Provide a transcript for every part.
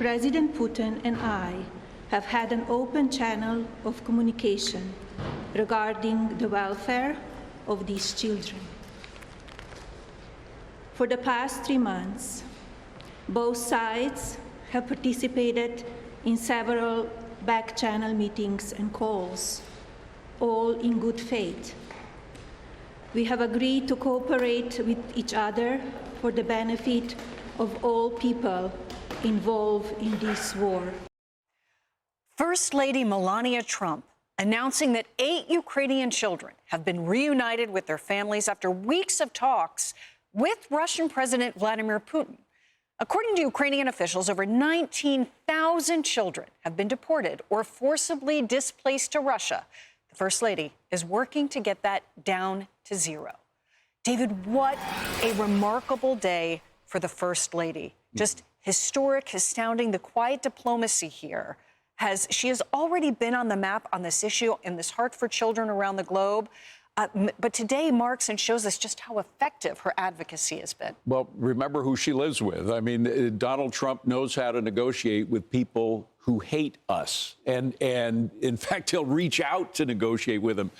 President Putin and I have had an open channel of communication regarding the welfare of these children. For the past 3 months, both sides have participated in several back-channel meetings and calls, all in good faith. We have agreed to cooperate with each other for the benefit of all people involved in this war. First Lady Melania Trump announcing that 8 Ukrainian children have been reunited with their families after weeks of talks with Russian President Vladimir Putin. According to Ukrainian officials, over 19,000 children have been deported or forcibly displaced to Russia. The First Lady is working to get that down to 0. David, what a remarkable day for the First Lady. Just historic, astounding, the quiet diplomacy here. She has already been on the map on this issue and this heart for children around the globe. But today marks and shows us just how effective her advocacy has been. Well, remember who she lives with. I mean, Donald Trump knows how to negotiate with people who hate us. And in fact, he'll reach out to negotiate with them.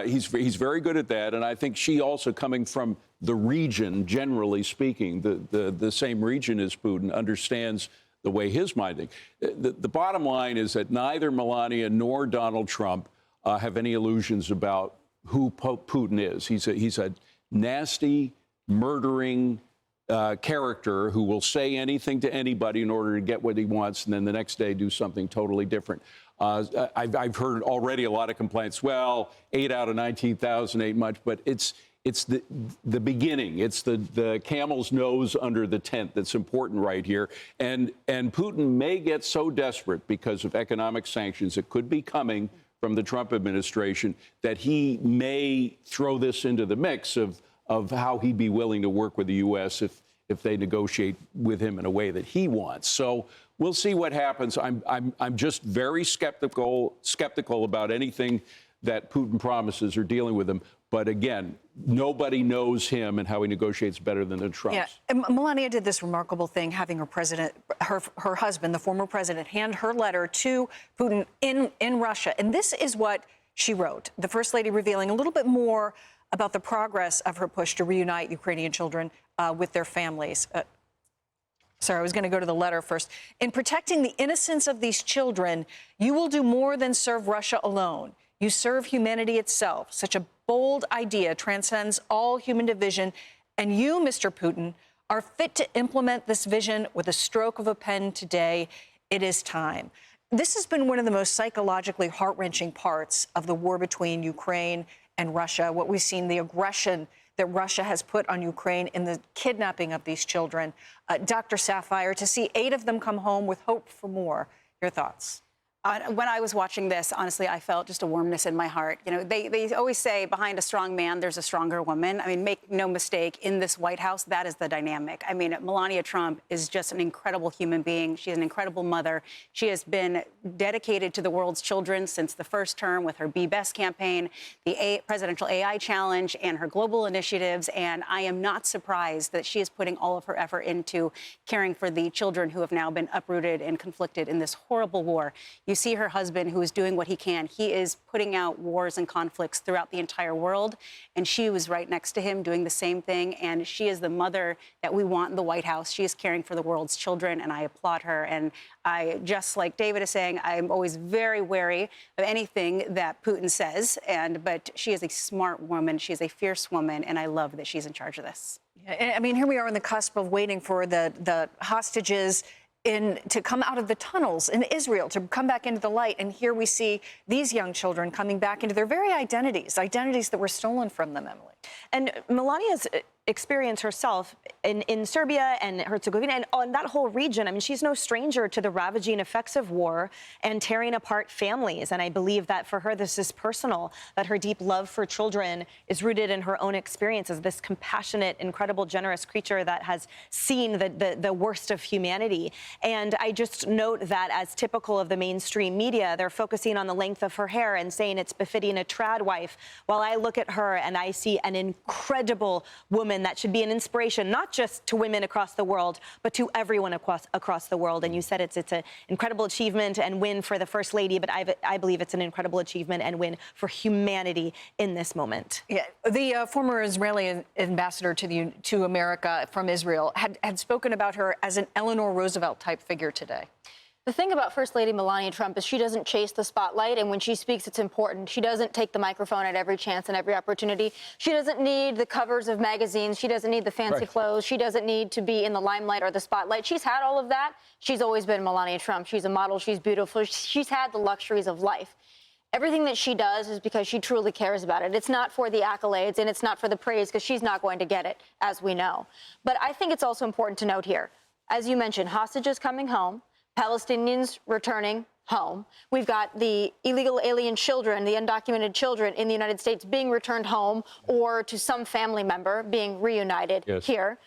He's very good at that. And I think she also, coming from the region, generally speaking, the same region as Putin, understands the way his mind thinks. The bottom line is that neither Melania nor Donald Trump have any illusions about who Putin is. He's a nasty, murdering character who will say anything to anybody in order to get what he wants, and then the next day do something totally different. I've heard already a lot of complaints. Well, 8 out of 19,000 ain't much, but it's the beginning. It's the camel's nose under the tent that's important right here. And Putin may get so desperate because of economic sanctions that could be coming from the Trump administration that he may throw this into the mix of how he'd be willing to work with the U.S. if they negotiate with him in a way that he wants. So we'll see what happens. I'm just very skeptical about anything that Putin promises or dealing with him. But again, nobody knows him and how he negotiates better than the Trumps. Yeah, and Melania did this remarkable thing, having her husband, the former president, hand her letter to Putin in Russia. And this is what she wrote. The First Lady revealing a little bit more about the progress of her push to reunite Ukrainian children with their families. Sorry, I was going to go to the letter first. In protecting the innocence of these children, you will do more than serve Russia alone. You serve humanity itself. Such a bold idea transcends all human division. And you, Mr. Putin, are fit to implement this vision with a stroke of a pen today. It is time. This has been one of the most psychologically heart-wrenching parts of the war between Ukraine and Russia, what we've seen, the aggression that Russia has put on Ukraine in the kidnapping of these children. Dr. Sapphire, to see 8 of them come home with hope for more, your thoughts? When I was watching this, honestly, I felt just a warmness in my heart. You know, they always say behind a strong man, there's a stronger woman. I mean, make no mistake, in this White House, that is the dynamic. I mean, Melania Trump is just an incredible human being. She is an incredible mother. She has been dedicated to the world's children since the first term with her Be Best campaign, the presidential AI challenge, and her global initiatives. And I am not surprised that she is putting all of her effort into caring for the children who have now been uprooted and conflicted in this horrible war. You see her husband, who is doing what he can. He is putting out wars and conflicts throughout the entire world. And she was right next to him doing the same thing. And she is the mother that we want in the White House. She is caring for the world's children, and I applaud her. And I, just like David is saying, I'm always very wary of anything that Putin says. But she is a smart woman. She is a fierce woman. And I love that she's in charge of this. Yeah, I mean, here we are on the cusp of waiting for the hostages to come out of the tunnels in Israel, to come back into the light. And here we see these young children coming back into their very identities that were stolen from them, Emily. And Melania's experience herself in Serbia and Herzegovina and on that whole region, I mean, she's no stranger to the ravaging effects of war and tearing apart families. And I believe that for her, this is personal, that her deep love for children is rooted in her own experience as this compassionate, incredible, generous creature that has seen the worst of humanity. And I just note that, as typical of the mainstream media, they're focusing on the length of her hair and saying it's befitting a trad wife, while I look at her and I see an incredible woman woman that should be an inspiration, not just to women across the world, but to everyone across the world. And you said it's an incredible achievement and win for the First Lady, but I believe it's an incredible achievement and win for humanity in this moment. Yeah, the former Israeli ambassador to America from Israel had spoken about her as an Eleanor Roosevelt-type figure today. The thing about First Lady Melania Trump is she doesn't chase the spotlight, and when she speaks, it's important. She doesn't take the microphone at every chance and every opportunity. She doesn't need the covers of magazines. She doesn't need the fancy clothes. She doesn't need to be in the limelight or the spotlight. She's had all of that. She's always been Melania Trump. She's a model. She's beautiful. She's had the luxuries of life. Everything that she does is because she truly cares about it. It's not for the accolades and it's not for the praise, because she's not going to get it, as we know. But I think it's also important to note here, as you mentioned, hostages coming home, Palestinians returning home. We've got the illegal alien children, the undocumented children in the United States being returned home or to some family member being reunited here.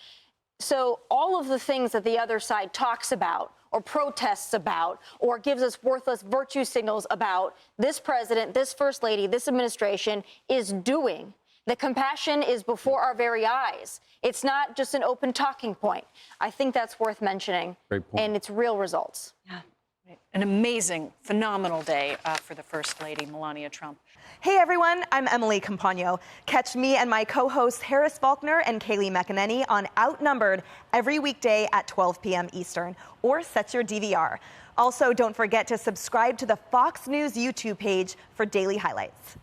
So all of the things that the other side talks about or protests about or gives us worthless virtue signals about, this president, this first lady, this administration is doing. The compassion is before our very eyes. It's not just an open talking point. I think that's worth mentioning. Great point. And it's real results. Yeah. An amazing, phenomenal day for the First Lady, Melania Trump. Hey everyone, I'm Emily Campagno. Catch me and my co-hosts Harris Faulkner and Kaylee McEnany on Outnumbered every weekday at 12 p.m. Eastern, or set your DVR. Also, don't forget to subscribe to the Fox News YouTube page for daily highlights.